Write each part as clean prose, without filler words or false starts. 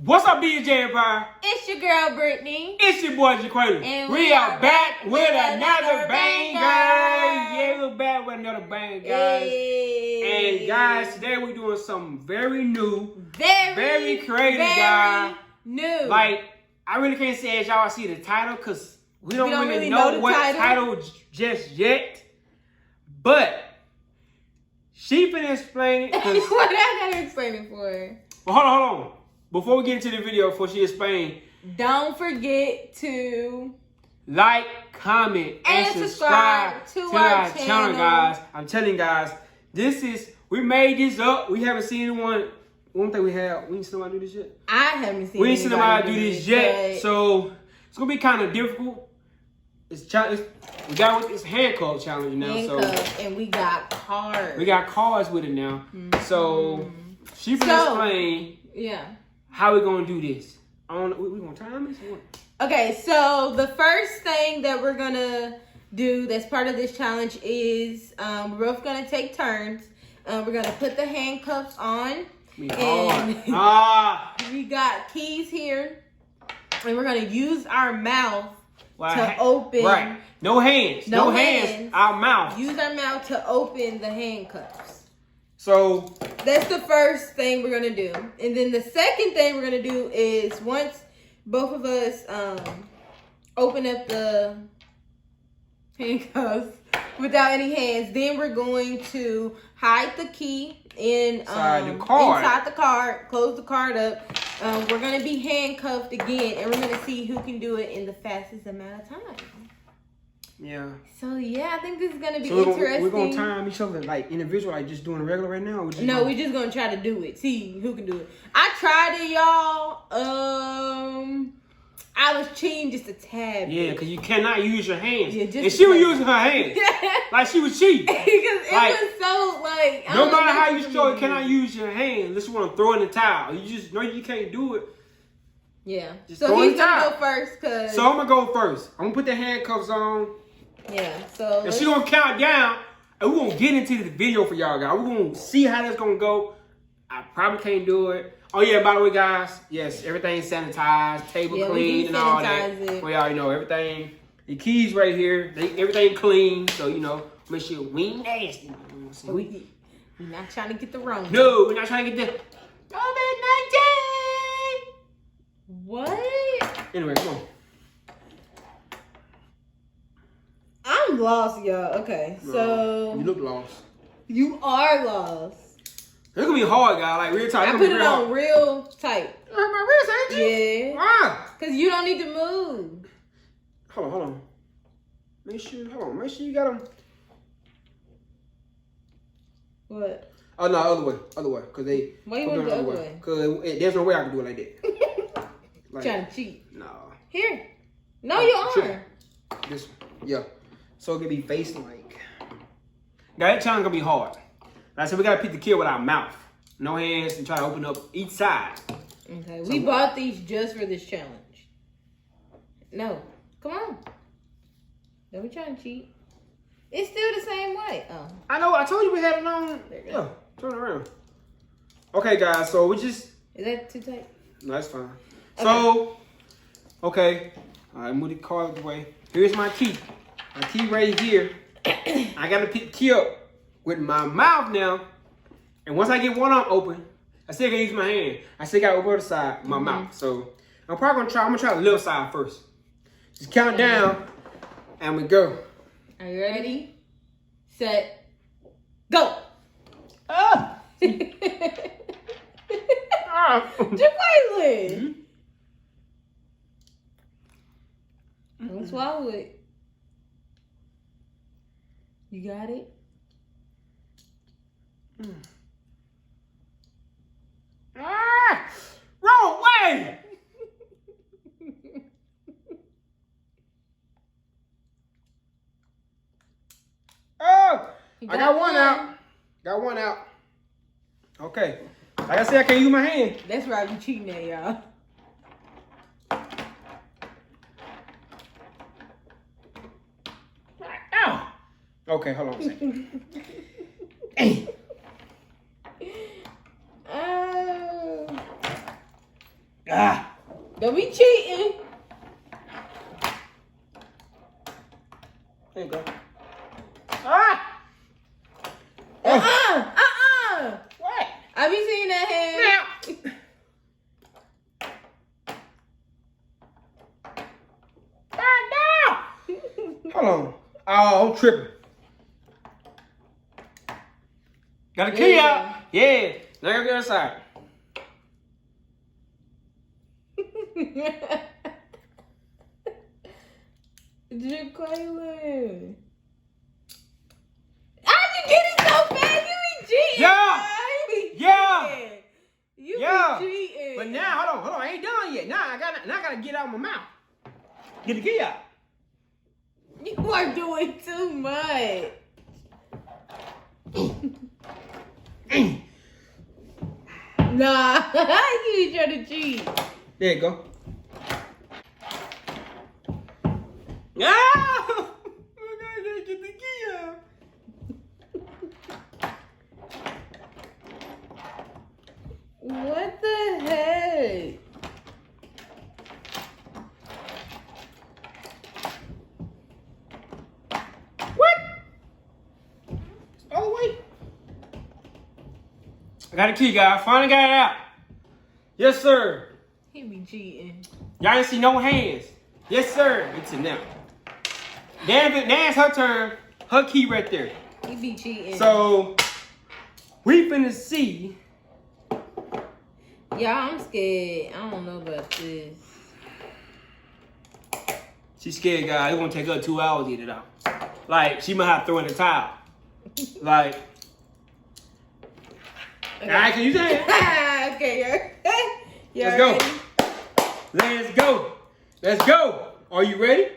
What's up, B&J Empire? It's your girl, Brittany. It's your boy, Jaqualia. And we are back with another banger. Yeah, we're back with another banger, guys. Hey. And guys, today we're doing something very new. Very creative, guys. New. Like, I really can't say as y'all see the title, because we don't really know what title just yet. But she finna explain it. What I gotta explain it for? Well, hold on. Before we get into the video, before she explains, don't forget to like, comment, and subscribe to our channel, guys. I'm telling you guys, we made this up. We haven't seen anyone. One thing we ain't seen nobody do this yet. I haven't seen. We ain't seen nobody do this yet, so it's gonna be kind of difficult. It's handcuff challenge now. And we got cards. We got cards with it now. So she can explain. Yeah. How we gonna do this? We gonna time this? Okay, so the first thing that we're gonna do that's part of this challenge is we're both gonna take turns. We're gonna put the handcuffs on. We got keys here, and we're gonna use our mouth to open. Right. No hands. No hands. Our mouth. Use our mouth to open the handcuffs. So that's the first thing we're gonna do, and then the second thing we're gonna do is once both of us open up the handcuffs without any hands, then we're going to hide the key inside the card, close the card up. We're gonna be handcuffed again, and we're gonna see who can do it in the fastest amount of time. Yeah. So yeah, I think this is gonna be interesting. We're gonna time each other like individual, like just doing a regular right now. We're just gonna try to do it. See who can do it. I tried it, y'all. I was cheating just a tad. Yeah, because you cannot use your hands. Yeah, and she was using her hands. Like she was cheating. Because it was so like. No matter how you show it, cannot use your hands unless you want to throw in the towel. You just know you can't do it. Yeah. So he's gonna go first, So I'm gonna go first. I'm gonna put the handcuffs on. Yeah, so and she's gonna count down, and we're gonna get into the video for y'all guys. We're gonna see how that's gonna go. I probably can't do it. Oh yeah, by the way, guys, yes, everything's sanitized, table clean, and all that. We already know everything. The keys right here, everything clean, so make sure we ain't nasty. We're not trying to get the wrong. No, we're not trying to get the COVID-19. What? Anyway, come on. I'm lost, y'all. Okay, so you look lost. You are lost. It's gonna be hard, guy. Like real tight. I put it on real tight. You hurt my wrist, ain't you? Yeah. Why? Cause you don't need to move. Hold on. Make sure you got them. What? Oh no, other way. Cause they. Why you want to go the other way? Cause there's no way I can do it like that. Like, trying to cheat. No. Here. No, you are. This one. Yeah. So it can be facing like. That challenge gonna be hard. Like I said, we gotta pick the kill with our mouth. No hands and try to open up each side. Okay. We bought these just for this challenge. No. Come on. Don't be trying to cheat. It's still the same way. Oh. I know. I told you we had it on. Yeah. Turn around. Okay, guys. So we just. Is that too tight? No, that's fine. Okay. So, okay. All right, move the card away. Here's my key. My key right here. I got to pick the key up with my mouth now. And once I get one arm open, I still got to use my hand. I still got to open the other side with my mouth. So, I'm going to try the left side first. Just count down, and we go. Are you ready? Set. Go. Ah! Jaqualia. Don't swallow it. You got it? Ah! Wrong way! Oh! I got one out. Got one out. Okay. Like I said, I can't use my hand. That's right, you cheating at y'all. Ow! Okay, hold on a second. Hey. Ah. Don't be cheating. There you go. Ah. What? I be seeing that hand. Hold on. Oh, I'm tripping. Got the key out. Yeah. Now I gotta get outside. Jaqueline. How'd you get it so fast? You be cheating. Yeah. You Yeah. be cheating. But now, hold on. I ain't done yet. Now I gotta get out of my mouth. Get the key out. You are doing too much. Nah, you trying to cheat. There you go. Ah! I gotta get the key out. What the heck? What? Oh, wait. I got a key, guys. Finally got it out. Yes, sir. He be cheating. Y'all ain't see no hands. Yes, sir. It's in now. Now it's her turn. Her key right there. He be cheating. So, we finna see. Yeah, I'm scared. I don't know about this. She's scared, guys. It's gonna take her 2 hours to get it out. Like, she might have to throw in the towel. Like, Okay. alright, can you say it? Okay, you're Let's go. ready? Let's go. Let's go. Are you ready?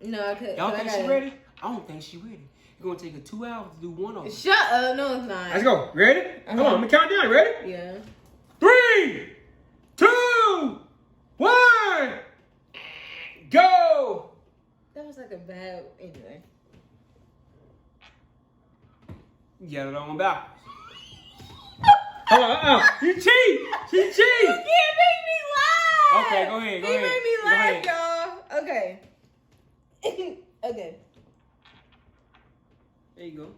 No, I could. Y'all think she ready? I don't think she ready. It's gonna take her 2 hours to do one of them. Shut up. No, it's not. Let's go. Ready? Come on, let me count down. Ready? Yeah. 3, 2, 1, go. That was like a bad. Anyway. You got it on back. Hold on, You cheat. She cheat. You can't make me laugh. Okay, go ahead. He made me laugh, Go y'all. Okay. Okay. There you go.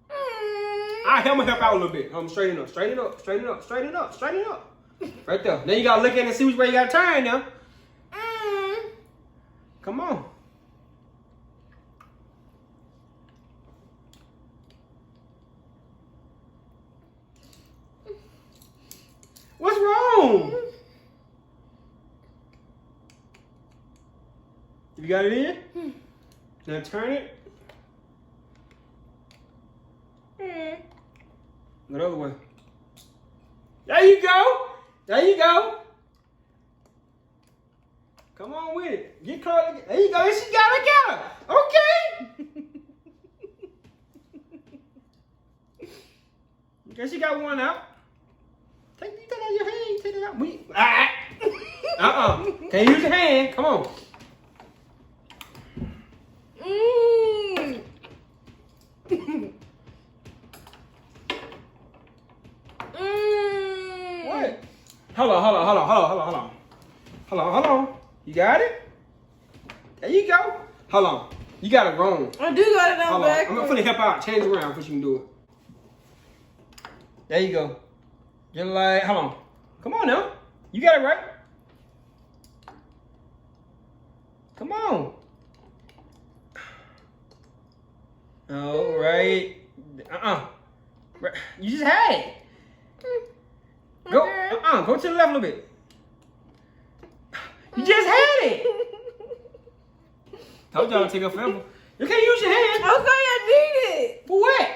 All right, I'm gonna help out a little bit. Straighten up, straighten up, straighten up, straighten up, straighten up. Right there. Then you gotta look at it and see which way you gotta turn now. Come on. What's wrong? You got it in? Now turn it. Go the other way. There you go. There you go. Come on with it. Get close. There you go. She got it. Okay. Okay, she got one out. Take that out of your hand. Take it out. Can't use your hand. Come on. What? Hold on. You got it? There you go. Hold on. You got it wrong. I do got it on back. I'm gonna help out. Change it around before you can do it. There you go. You're like, hold on. Come on now. You got it right. Come on. All right. You just had it. Go. Go to the left a little bit. You just had it. Told y'all to take up forever. You can't use your hand. Okay, I need it. For what?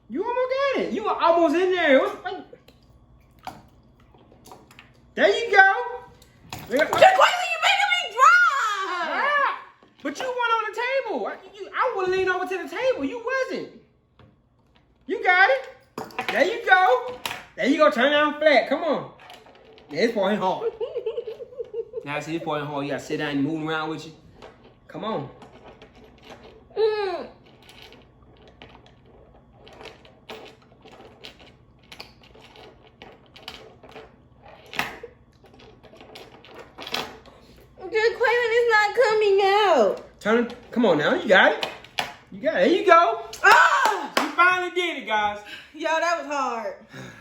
You almost got it. You were almost in there. There you go. Jaqueline, you making me drop. But you weren't on the table. I would lean over to the table. You wasn't. You got it. There you go. There you go. Turn down flat. Come on. Yeah, it's pouring hard. Now, see, it's pouring hard. You got to sit down and move around with you. Come on. Turn it. Come on now. You got it. You got it. There you go. Ah! You finally did it, guys. Yo, that was hard.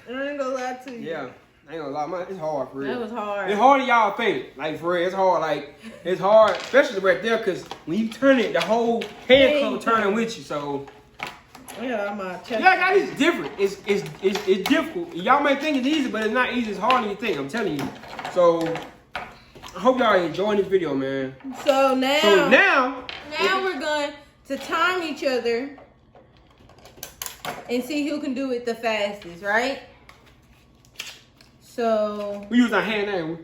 I ain't gonna lie to you. Yeah. I ain't gonna lie, man. It's hard for real. That was hard. It's harder than y'all think. Like, for real, it's hard. Like, it's hard, especially right there, because when you turn it, the whole handcuff turning with you. So, yeah, I'm out. yeah, guys, it's different. It's difficult. Y'all may think it's easy, but it's not easy. It's harder than you think. I'm telling you. So, I hope y'all enjoying this video, man. So now Now we're going to time each other and see who can do it the fastest, right? So we use our hand now.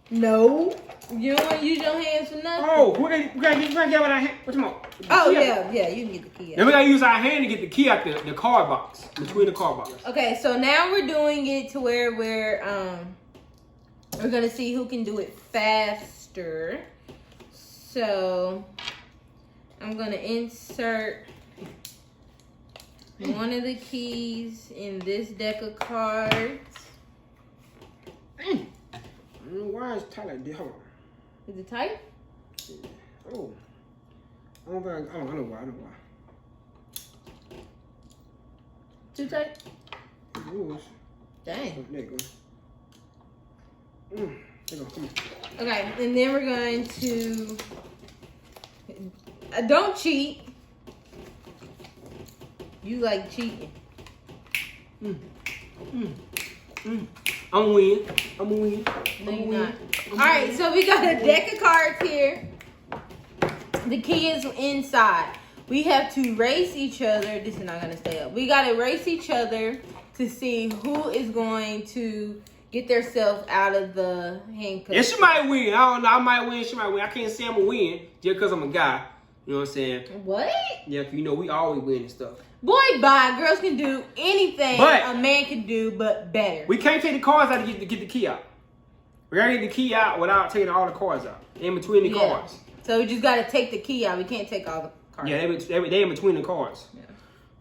no, you don't want to use your hands for nothing. Oh, we gotta get with our hand. What you want? Oh yeah, you can get the key out. Then we gotta use our hand to get the key out the card box, between the card box. Okay, so now we're doing it to where we're gonna see who can do it faster. So I'm gonna insert one of the keys in this deck of cards. I don't know why it's tight like this. Hold on. Is it tight? Oh. I don't know why. Too tight? It is. Dang. There you go. There you go. Come on. Okay, and then we're going to don't cheat. You like cheating. I'm gonna win. No, you're not. All right, so we got a deck of cards here. The key is inside. We have to race each other. This is not gonna stay up. We gotta race each other to see who is going to get themselves out of the handcuffs. Yeah, she might win. I don't know. I might win. She might win. I can't say I'm gonna win just because I'm a guy. You know what I'm saying? What? Yeah, 'cause you know we always win and stuff. Boy, bye. Girls can do anything But a man can do, but better. we can't take the cards out to get the key out. We gotta get the key out without taking all the cards out. In between the cards. So we just gotta take the key out. We can't take all the cards. Yeah, they in between the cards. Yeah.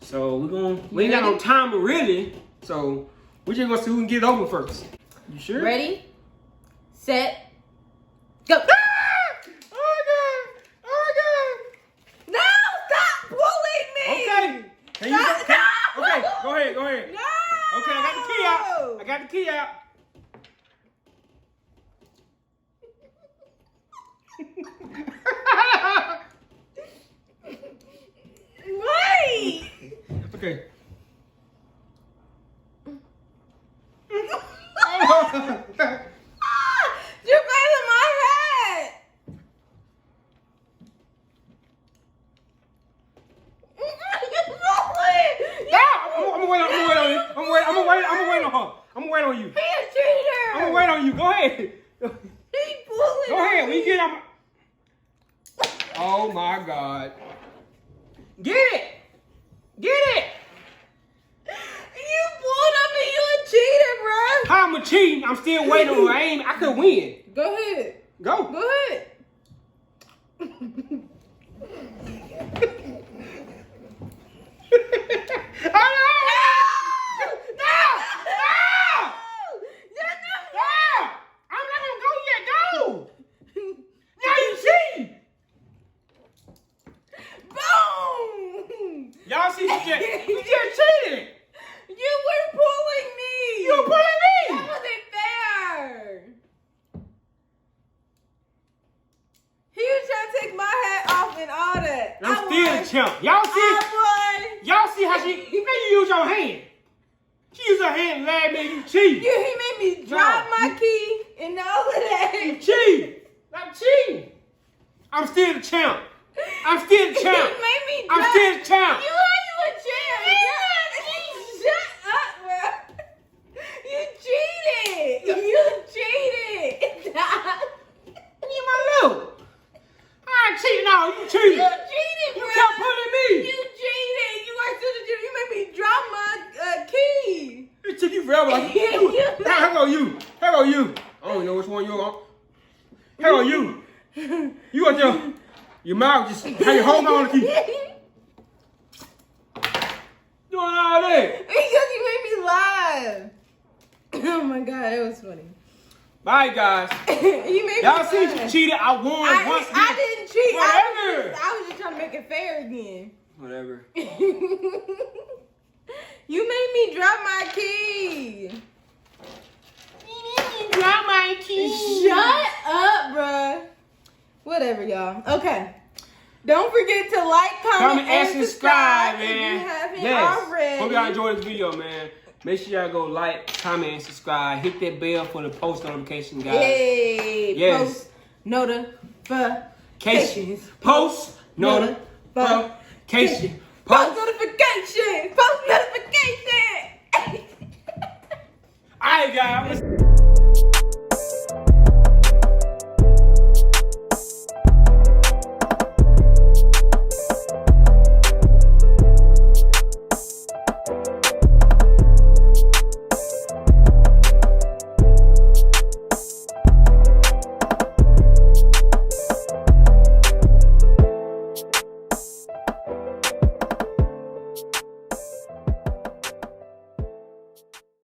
So we ain't got no timer really. So we just gonna see who can get it over first. You sure? Ready, set, go. Ah! Oh my god! No, stop pulling me. Okay. Okay, go ahead. No. Okay, I got the key out. Wait. Okay. You're playing my head. I'm gonna wait on you. I'm gonna wait on her. I'm gonna wait on you. He a cheater. I'm gonna wait on you. Go ahead. He pulling. Go ahead. When you get on. Oh my God. Get it. You pulled up and you a cheater, bro. How I'm a cheating? I'm still waiting on her. I could win. Go ahead. Go. Go ahead. Y'all see, you just cheated. You were pulling me. You were pulling me. That wasn't fair. He was trying to take my hat off and all that. I'm still the champ. Y'all see? Y'all see how you use your hand? She used her hand and laughed at you cheat. He made me drop my key and all of that. You cheat. I'm cheating. I'm still the champ. I'm still the champ. You made me drop. I'm still the champ. You a champ. Shut up, bro. You cheated. You cheated. Leave my loop. I ain't cheating. No, you cheated. You cheated, bro. You kept pulling me. You cheated. You are still the cheater. You made me drop my key. It took you forever. Like, how about you? How about you? I don't even know which one you're on. How about you? You got your mouth just how you hold on the key. Doing all that. Because you made me laugh. Oh my God, that was funny. Bye, guys. You made Y'all me see mad. you cheated. I won once again. I didn't cheat. Whatever. I was just trying to make it fair again. Whatever. You made me drop my key. Drop my key. Shut up, bruh. Whatever, y'all. Okay. Don't forget to like, comment, and subscribe, man. If you haven't already. Hope y'all enjoyed this video, man. Make sure y'all go like, comment, and subscribe. Hit that bell for the post notification, guys. Yay. Yes. Post notifications. Post notification. Post notification. Post notification. All right, guys.